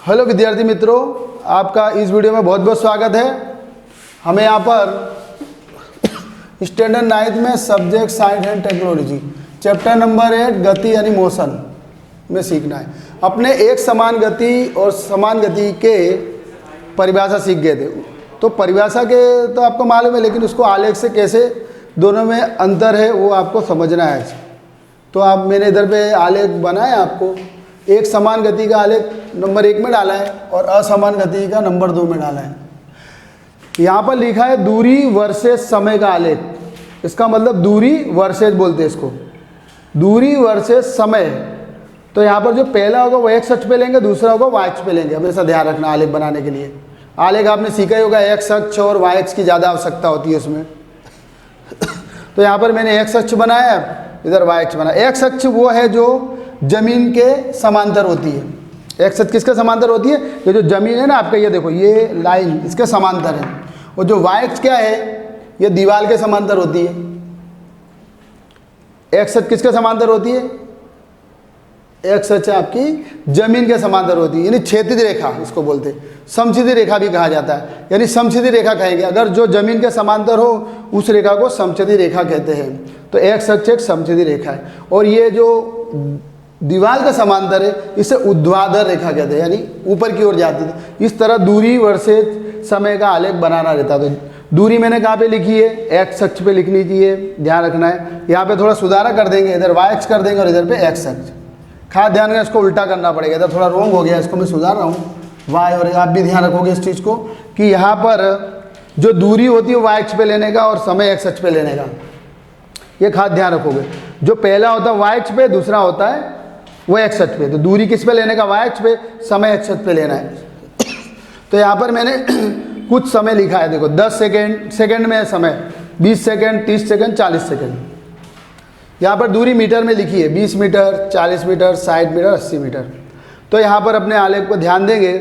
Hello विद्यार्थी मित्रों, आपका इस वीडियो में बहुत बहुत स्वागत है। हमें यहाँ पर स्टैंडर्ड 9th में subject science and technology chapter number 8 गति यानी मोशन में सीखना है। अपने एक समान गति और समान गति के परिभाषा सीख गए थे। तो परिभाषा के तो आपको मालूम है, लेकिन उसको आलेख से कैसे दोनों में अंतर है वो आपको समझना है। तो आप मैंने इधर पे आलेख बनाया, आपको एक समान गति का आलेख नंबर 1 में डाला है और असमान गति का नंबर 2 में डाला है। यहाँ पर लिखा है दूरी वर्सेस समय का आलेख। इसका मतलब दूरी वर्सेस बोलते हैं इसको, दूरी वर्सेस समय। तो यहाँ पर जो पहला होगा वो एक्स अक्ष पे लेंगे, दूसरा होगा वाई अक्ष पे लेंगे। हमेशा ध्यान रखना आलेख बनाने के लिए। आलेख आपने सीखा ही होगा, एक्स अक्ष और वाई अक्ष की ज़्यादा आवश्यकता होती है उसमें। तो यहाँ पर मैंने एक्स अक्ष बनाया, इधर वाई अक्ष बनाया। एक्स अक्ष वो है जो जमीन के समांतर होती है। एक्स अक्ष किसके समांतर होती है? ये जो जमीन है ना आपका, ये देखो ये लाइन इसके समांतर है। और जो वाई अक्ष क्या है, ये दीवार के समांतर होती है। एक्स अक्ष किसके समांतर होती है? एक्स अक्ष आपकी जमीन के समांतर होती है, यानी क्षैतिज रेखा इसको बोलते हैं। समक्षितिज रेखा भी कहा जाता है, यानी समक्षितिज रेखा कहेंगे। अगर जो जमीन के समांतर हो उस रेखा को समक्षितिज रेखा कहते हैं। तो एक्स अक्ष एक समक्षितिज रेखा है। और ये जो दीवार का समांतर है इसे ऊर्ध्वाधर रेखा कहते हैं, यानी ऊपर की ओर जाती है। इस तरह दूरी वर्सेस समय का आलेख बनाना रहता है। तो दूरी मैंने कहाँ पे लिखी है? एक्स अक्ष पे लिखनी चाहिए, ध्यान रखना है। यहाँ पे थोड़ा सुधारा कर देंगे, इधर वाई अक्ष कर देंगे और इधर पे एक्स अक्ष। खास ध्यान रखना, इसको उल्टा करना पड़ेगा। इधर थोड़ा रॉन्ग हो गया, इसको मैं सुधार रहा हूँ। वाई और आप भी ध्यान रखोगे इस चीज़ को कि यहाँ पर जो दूरी होती है वाई अक्ष पे लेने का और समय एक्स अक्ष पे लेने का, ये खास ध्यान रखोगे। जो पहला होता है वाई अक्ष पे, दूसरा होता है वो एक्स अक्ष पे। तो दूरी किस पे लेने का? वाई अक्ष पे, समय एक्स अक्ष पे लेना है। तो यहाँ पर मैंने कुछ समय लिखा है, देखो 10 सेकेंड में है समय, 20 सेकेंड, 30 सेकेंड, 40 सेकेंड। यहाँ पर दूरी मीटर में लिखी है, 20 मीटर, 40 मीटर, 60 मीटर, 80 मीटर। तो यहाँ पर अपने आलेख को ध्यान देंगे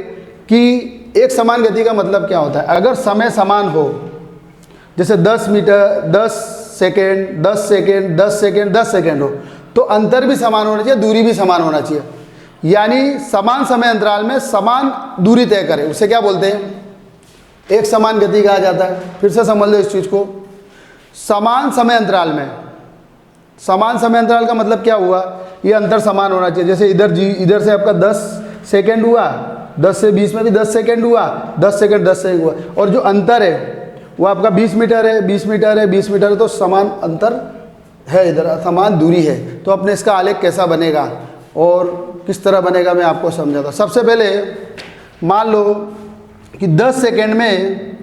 कि एक समान गति का मतलब क्या होता है। अगर समय समान हो, जैसे 10 metre, 10 second, 10 second, 10 second, 10 second हो, तो अंतर भी समान होना चाहिए, दूरी भी समान होना चाहिए। यानी समान समय अंतराल में समान दूरी तय करें, उसे क्या बोलते हैं? एक समान गति कहा जाता है। फिर से समझ लो इस चीज़ को। समान समय अंतराल में, समान समय अंतराल का मतलब क्या हुआ? ये अंतर समान होना चाहिए। जैसे इधर से आपका 10 सेकेंड हुआ, 10 से 20 में भी 10 सेकेंड हुआ, 10 सेकेंड 10 सेकेंड हुआ। और जो अंतर है वो आपका 20 मीटर है, 20 मीटर है, 20 मीटर है। तो समान अंतर है, इधर समान दूरी है। तो अपने इसका आलेख कैसा बनेगा और किस तरह बनेगा मैं आपको समझाता हूँ। सबसे पहले मान लो कि 10 सेकेंड में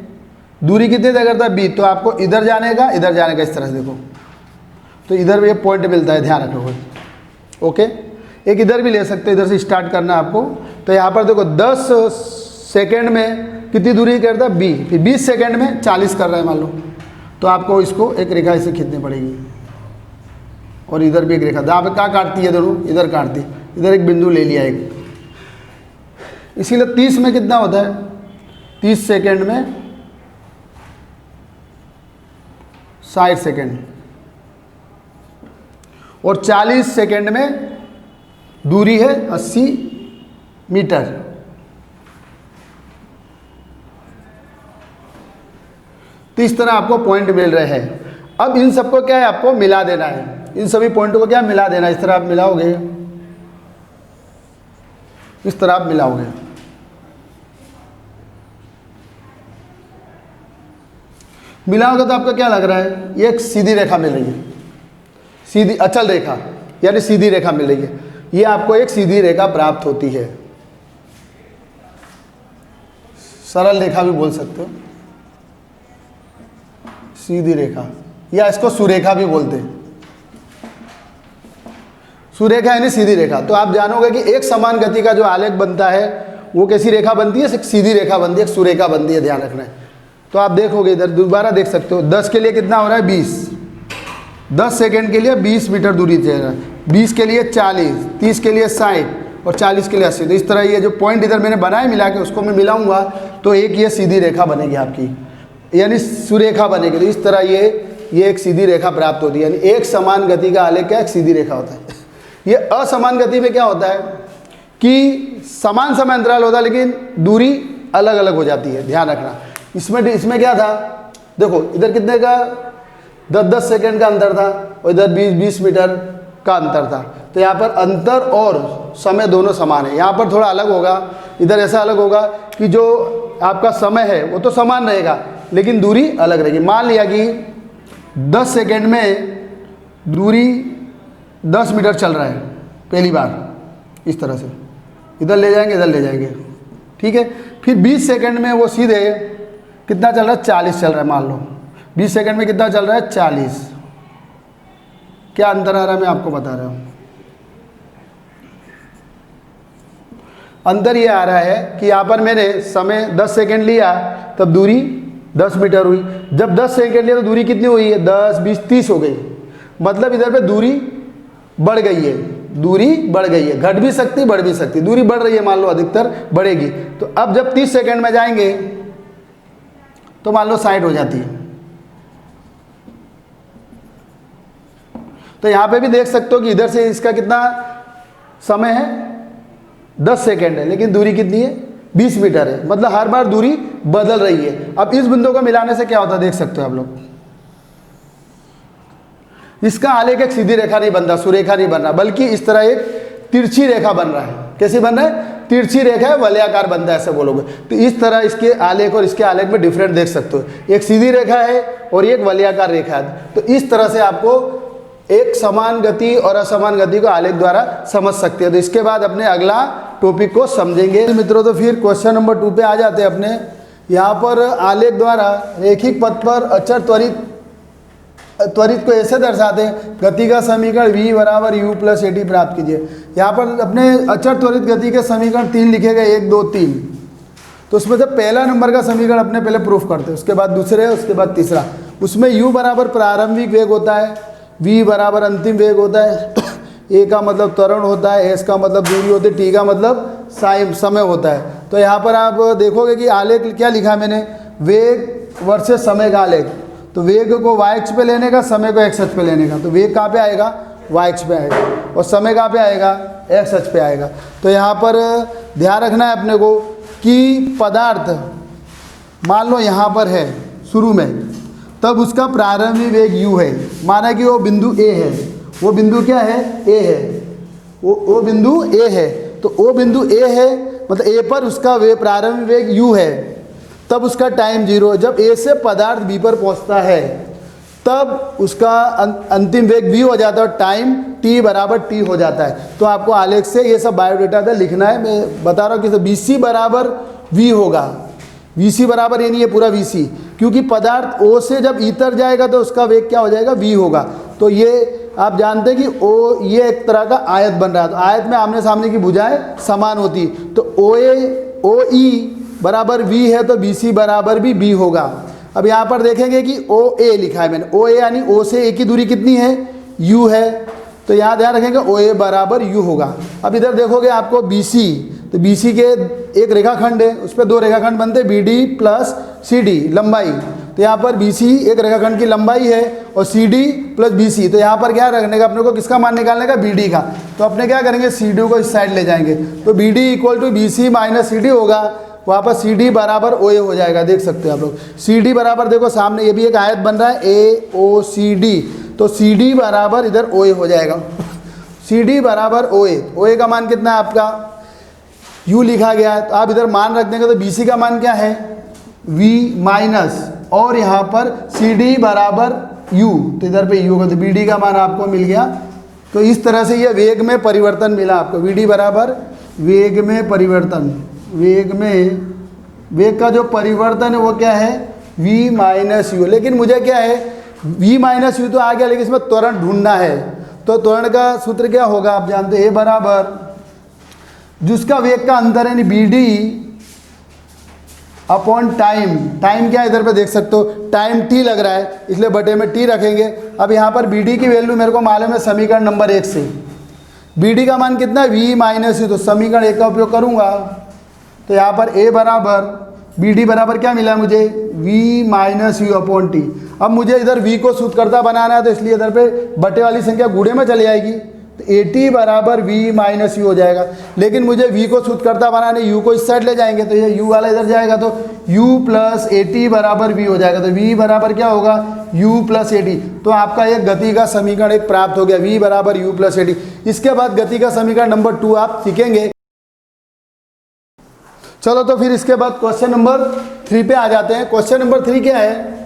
दूरी कितनी तय करता है? 20। तो आपको इधर जाने का, इधर जाने का, इस तरह से देखो। तो इधर भी एक पॉइंट मिलता है, ध्यान रखो। ओके, एक इधर भी ले सकते, इधर से स्टार्ट करना है आपको। तो यहाँ पर देखो 10 सेकेंड में कितनी दूरी करता है? 20। फिर 20 सेकेंड में 40 कर रहा है मान लो। तो आपको इसको एक रेखा ऐसे खींचनी पड़ेगी और इधर भी एक रेखा। आप कहाँ काटती है? दोनों इधर काटती, इधर एक बिंदु ले लिया एक। इसीलिए 30 में कितना होता है? 30 सेकेंड में 60 सेकेंड और 40 सेकेंड में दूरी है 80 मीटर। तो इस तरह आपको पॉइंट मिल रहे हैं। अब इन सबको क्या है? आपको मिला देना है। इन सभी पॉइंटों को क्या मिला देना है? इस तरह आप मिलाओगे, इस तरह आप मिलाओगे। मिलाओगे तो आपका क्या लग रहा है? ये एक सीधी रेखा मिल रही है, सीधी अचल रेखा, यानी सीधी रेखा मिल रही है। ये आपको एक सीधी रेखा प्राप्त होती है। सरल रेखा भी बोल सकते हो, सीधी रेखा, या इसको सुरेखा भी बोलते हैं। सुरेखा यानी सीधी रेखा। तो आप जानोगे कि एक समान गति का जो आलेख बनता है वो कैसी रेखा बनती है? एक सीधी रेखा बनती है, एक सुरेखा बनती है, ध्यान रखना है। तो आप देखोगे इधर दोबारा देख सकते हो, 10 के लिए कितना हो रहा है? 20। 10 सेकेंड के लिए 20 मीटर दूरी दे रहा है, 20 के लिए 40, 30 के लिए 60 और 40 के लिए 80। तो इस तरह ये जो पॉइंट इधर मैंने बनाए मिला के उसको मैं मिलाऊंगा तो एक ये सीधी रेखा बनेगी आपकी, यानी सुरेखा बनेगी। तो इस तरह ये एक सीधी रेखा प्राप्त होती है। यानी एक समान गति का आलेख क्या? एक सीधी रेखा होता है। ये असमान गति में क्या होता है कि समान समय अंतराल होता है लेकिन दूरी अलग अलग हो जाती है, ध्यान रखना। इसमें क्या था, देखो इधर कितने का 10-10 सेकंड का अंतर था और इधर 20-20 मीटर का अंतर था। तो यहाँ पर अंतर और समय दोनों समान है। यहाँ पर थोड़ा अलग होगा, इधर ऐसा अलग होगा कि जो आपका समय है वो तो समान रहेगा लेकिन दूरी अलग रहेगी। मान लिया कि 10 सेकंड में दूरी 10 मीटर चल रहा है पहली बार, इस तरह से इधर ले जाएंगे इधर ले जाएंगे, ठीक है। फिर 20 सेकंड में वो सीधे कितना चल रहा है, 40 चल रहा है। मान लो 20 सेकंड में कितना चल रहा है, 40। क्या अंतर आ रहा है मैं आपको बता रहा हूँ। अंतर ये आ रहा है कि यहाँ पर मैंने समय 10 सेकंड लिया तब दूरी 10 मीटर हुई। जब 10 सेकंड लिया तो दूरी कितनी हुई है, 10, 20, 30 हो गई। मतलब इधर पे दूरी बढ़ गई है, दूरी बढ़ गई है। घट भी सकती बढ़ भी सकती, दूरी बढ़ रही है, मान लो अधिकतर बढ़ेगी। तो अब जब 30 सेकंड में जाएंगे तो मान लो 60 हो जाती है। तो यहाँ पे भी देख सकते हो कि इधर से इसका कितना समय है, 10 सेकंड है लेकिन दूरी कितनी है, 20 मीटर है। मतलब हर बार दूरी बदल रही है। अब इस बिंदु को मिलाने से क्या होता है देख सकते हो आप लोग। इसका आलेख एक सीधी रेखा नहीं बन रहा, सुरेखा नहीं बन रहा, बल्कि इस तरह एक तिरछी रेखा बन रहा है। कैसी बन रहा है, तिरछी रेखा है, वलयाकार बनता है ऐसे बोलोगे। तो इस तरह इसके आलेख और इसके आलेख में डिफरेंट देख सकते हो, एक सीधी रेखा है और एक वलयाकार रेखा है। तो इस तरह से आपको एक समान गति और असमान गति को आलेख द्वारा समझ सकते हैं। तो इसके बाद अपने अगला टॉपिक को समझेंगे मित्रों। तो फिर क्वेश्चन नंबर 2 पे आ जाते हैं अपने। यहाँ पर आलेख द्वारा रेखिक पथ पर अचर त्वरित को ऐसे दर्शाते हैं, गति का समीकरण v बराबर u प्लस at प्राप्त कीजिए। यहाँ पर अपने अचर त्वरित गति के समीकरण 3 लिखे गए, 1, 2, 3। तो उसमें से पहला नंबर का समीकरण अपने पहले प्रूफ करते हैं, उसके बाद दूसरे, उसके बाद तीसरा। उसमें u बराबर प्रारंभिक वेग होता है, v बराबर अंतिम वेग होता है, a का मतलब त्वरण होता है, s का मतलब दूरी होती है, t का मतलब समय होता है। तो यहाँ पर आप देखोगे कि आलेख क्या लिखा है मैंने, वेग वर्सेस समय का आलेख। तो वेग को y अक्ष पे लेने का, समय को x अक्ष पे लेने का। तो वेग कहाँ पे आएगा, y अक्ष पे आएगा और समय कहाँ पे आएगा, x अक्ष पे आएगा। तो यहाँ पर ध्यान रखना है अपने को कि पदार्थ मान लो यहाँ पर है शुरू में, तब उसका प्रारंभिक वेग u है। माना कि वो बिंदु A है, वो बिंदु क्या है, A है, वो बिंदु A है। तो वो बिंदु A है, मतलब A पर उसका वेग प्रारंभिक वेग u है, तब उसका टाइम 0 है। जब A से पदार्थ B पर पहुंचता है तब उसका अंतिम वेग v हो जाता है और टाइम t बराबर t हो जाता है। तो आपको आलेख से ये सब बायोडेटा था लिखना है। मैं बता रहा हूँ कि BC बराबर v होगा, VC बराबर ये नहीं है पूरा VC, क्योंकि पदार्थ O से जब इतर जाएगा तो उसका वेग क्या हो जाएगा, v होगा। तो ये आप जानते हैं कि O ये एक तरह का आयत बन रहा है। तो आयत में आमने सामने की भुजाएं समान होती, तो OE बराबर v है तो BC बराबर भी b होगा। अब यहाँ पर देखेंगे कि OA लिखा है मैंने, OA यानी O से A की दूरी कितनी है, u है। तो यहाँ ध्यान रखेंगे OA बराबर u होगा। अब इधर देखोगे आपको BC, तो BC के एक रेखाखंड है, उस पर 2 रेखाखंड बनते हैं, BD प्लस CD लंबाई। तो यहाँ पर BC एक रेखाखंड की लंबाई है और CD प्लस BC। तो यहाँ पर क्या रखने का अपने को, किसका मान निकालने का, BD का। तो अपने क्या करेंगे, CD को इस साइड ले जाएंगे। तो BD equal to BC minus CD होगा, वहाँ पर CD बराबर OA हो जाएगा। देख सकते हैं आप लोग, CD बराबर देखो सामने ये भी एक आयत बन रहा है AOCD, तो CD बराबर इधर OA हो जाएगा। CD बराबर OA, OA का मान कितना है आपका, U लिखा गया है। तो आप इधर मान रख देंगे तो BC का मान क्या है, V माइनस, और यहाँ पर CD बराबर U, तो इधर पे U होगा, तो BD का मान आपको मिल गया। तो इस तरह से ये वेग में परिवर्तन मिला आपको, VD बराबर वेग में परिवर्तन, वेग का जो परिवर्तन है वो क्या है, v माइनस यू। लेकिन मुझे क्या है, v माइनस यू तो आ गया, लेकिन इसमें त्वरण ढूंढना है। तो त्वरण का सूत्र क्या होगा, आप जानते हैं, a बराबर जिसका वेग का अंतर है BD अपॉन टाइम। टाइम क्या है इधर पे देख सकते हो, टाइम t लग रहा है इसलिए बटे में t रखेंगे। अब यहाँ पर BD की वैल्यू मेरे को मालूम है समीकरण नंबर 1 से। BD का मान कितना है, v माइनस यू, तो समीकरण 1 का उपयोग करूँगा। तो यहाँ पर a बराबर BD बराबर क्या मिला मुझे, v minus you upon T. अब मुझे इधर v को सूत्रकर्ता बनाना है, तो इसलिए इधर पे बटे वाली संख्या गुणे में चली आएगी, तो AT बराबर V माइनस यू हो जाएगा। लेकिन मुझे V को शुद्ध करता बनाने, U को इस साइड ले जाएंगे तो ये U वाला इधर जाएगा, तो U प्लस AT बराबर V हो जाएगा। तो V बराबर क्या होगा, U प्लस AT। तो आपका एक गति का समीकरण एक प्राप्त हो गया, V बराबर U प्लस AT। इसके बाद गति का समीकरण नंबर 2 आप सीखेंगे। चलो तो फिर इसके बाद क्वेश्चन नंबर 3 पे आ जाते हैं। क्वेश्चन नंबर 3 क्या है,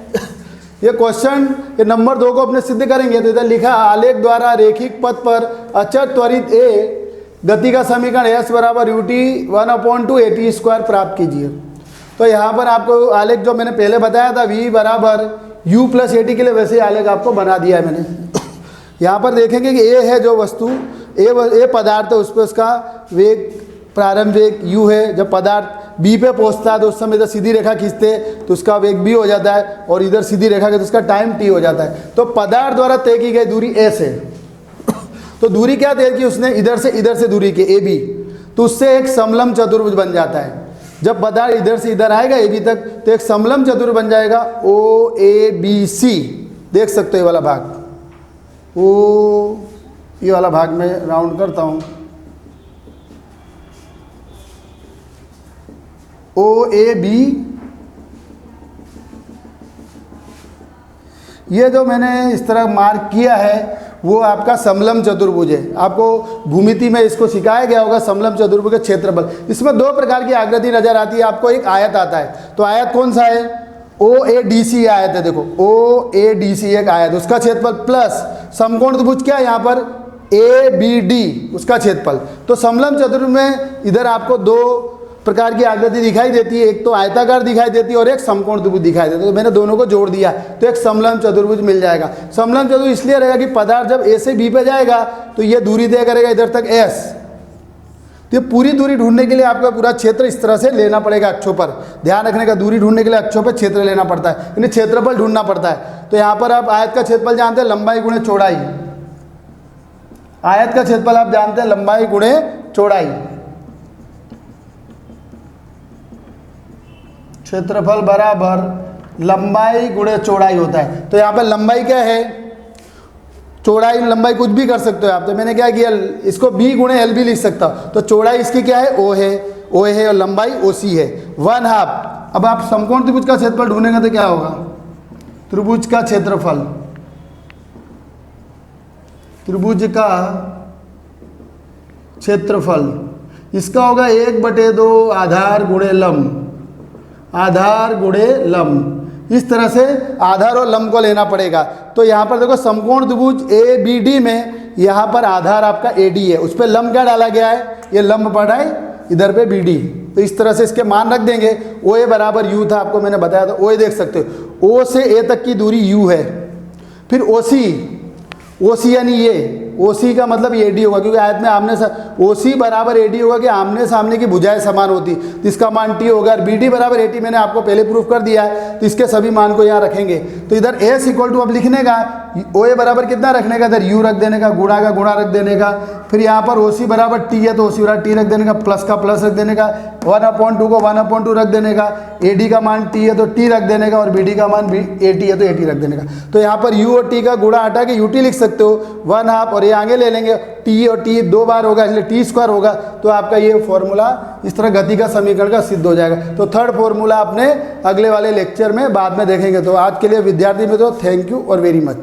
ये क्वेश्चन ये नंबर 2 को अपने सिद्ध करेंगे। तो इधर लिखा आलेख द्वारा रेखिक पथ पर अचर त्वरित ए गति का समीकरण S बराबर ut 1/2 AT स्क्वायर प्राप्त कीजिए। तो यहाँ पर आपको आलेख जो मैंने पहले बताया था V बराबर U प्लस AT के लिए, वैसे ही आलेख आपको बना दिया है मैंने। यहाँ पर देखेंगे कि A है जो वस्तु, ए पदार्थ है, उस पर उसका वेग प्रारंभ वेग u है। जब पदार्थ B पे पहुंचता है तो उस समय इधर सीधी रेखा खींचते तो उसका वेग b हो जाता है, और इधर सीधी रेखा के तो उसका टाइम t हो जाता है। तो पदार्थ द्वारा तय की गई दूरी s है। तो दूरी क्या तय की उसने, इधर से दूरी की AB, तो उससे एक समलंब चतुर्भुज बन जाता है। जब पदार्थ इधर से इधर आएगा AB तक तो एक समलंब चतुर्भुज बन जाएगा OABC। देख सकते हो ये वाला भाग, ये वाला भाग में राउंड करता हूँ, OAB। ये जो मैंने इस तरह मार्क किया है वो आपका समलंब चतुर्भुज है। आपको भूमिति में इसको सिखाया गया होगा समलंब चतुर्भुज का क्षेत्रफल। इसमें 2 प्रकार की आकृति नजर आती है आपको, एक आयत आता है। तो आयत कौन सा है, OADC आयत है। देखो OADC एक आयत, उसका क्षेत्रफल प्लस समकोण त्रिभुज क्या है यहाँ पर ABD, उसका क्षेत्रफल। तो समलंब चतुर्भुज में इधर आपको 2 प्रकार की आकृति दिखाई देती है, एक तो आयताकार दिखाई देती है और एक समकोण त्रिभुज दिखाई देती है। तो मैंने दोनों को जोड़ दिया तो एक समलंब चतुर्भुज मिल जाएगा। समलंब चतुर्भुज इसलिए रहेगा कि पदार्थ जब A से B पे जाएगा तो ये दूरी तय करेगा इधर तक S। तो ये पूरी दूरी ढूंढने के लिए आपका पूरा क्षेत्र इस तरह से लेना पड़ेगा अक्षों पर। ध्यान रखने का, दूरी ढूंढने के लिए अक्षों पर क्षेत्र लेना पड़ता है, यानी क्षेत्रफल ढूंढना पड़ता है। तो यहाँ पर आप आयत का क्षेत्रफल जानते हैं, लंबाई गुणे चौड़ाई। आयत का क्षेत्रफल आप जानते हैं लंबाई गुणे चौड़ाई। क्षेत्रफल बराबर लंबाई गुणे चौड़ाई होता है। तो यहाँ पर लंबाई क्या है, चौड़ाई लंबाई कुछ भी कर सकते हो आप। तो मैंने क्या किया, इसको B गुणे L भी लिख सकता हूँ। तो चौड़ाई इसकी क्या है, O है और लंबाई OC है 1/2। अब आप समकोण त्रिभुज का क्षेत्रफल ढूंढेंगे तो क्या होगा, त्रिभुज का क्षेत्रफल, त्रिभुज का क्षेत्रफल इसका होगा 1/2 आधार गुणे लंब, आधार गुणे लंब। इस तरह से आधार और लंब को लेना पड़ेगा। तो यहाँ पर देखो समकोण त्रिभुज ABD में यहाँ पर आधार आपका AD है, उस पर लंब क्या डाला गया है, ये लंब पड़ा है इधर पे BD। तो इस तरह से इसके मान रख देंगे। OA बराबर U था, आपको मैंने बताया था। OA देख सकते हो, O से A तक की दूरी U है। फिर OC यानी ये OC का मतलब AD होगा, क्योंकि आयत में आमने OC बराबर AD होगा कि आमने सामने की भुजाएं समान होती, तो इसका मान T होगा। और BD बराबर AT मैंने आपको पहले प्रूफ कर दिया है, तो इसके सभी मान को यहाँ रखेंगे। तो इधर S इक्वल टू अब लिखने का, OA बराबर कितना रखने का, इधर U रख देने का, गुणा का गुणा रख देने का। फिर यहाँ पर OC बराबर T है तो OC बराबर T रख देने का, प्लस का प्लस रख देने का, 1/2 को 1/2 रख देने का। AD का मान T है तो T रख देने का, और BD का मान AT है तो AT रख देने का। तो यहाँ पर U और T का गुणा हटा के UT लिख सकते हो 1/2, और ये आगे ले लेंगे T और T 2 बार होगा इसलिए T स्क्वायर होगा। तो आपका ये फॉर्मूला इस तरह गति का समीकरण का सिद्ध हो जाएगा। तो थर्ड फॉर्मूला आपने अगले वाले लेक्चर में बाद में देखेंगे। तो आज के लिए विद्यार्थी मित्रों थैंक यू और वेरी मच।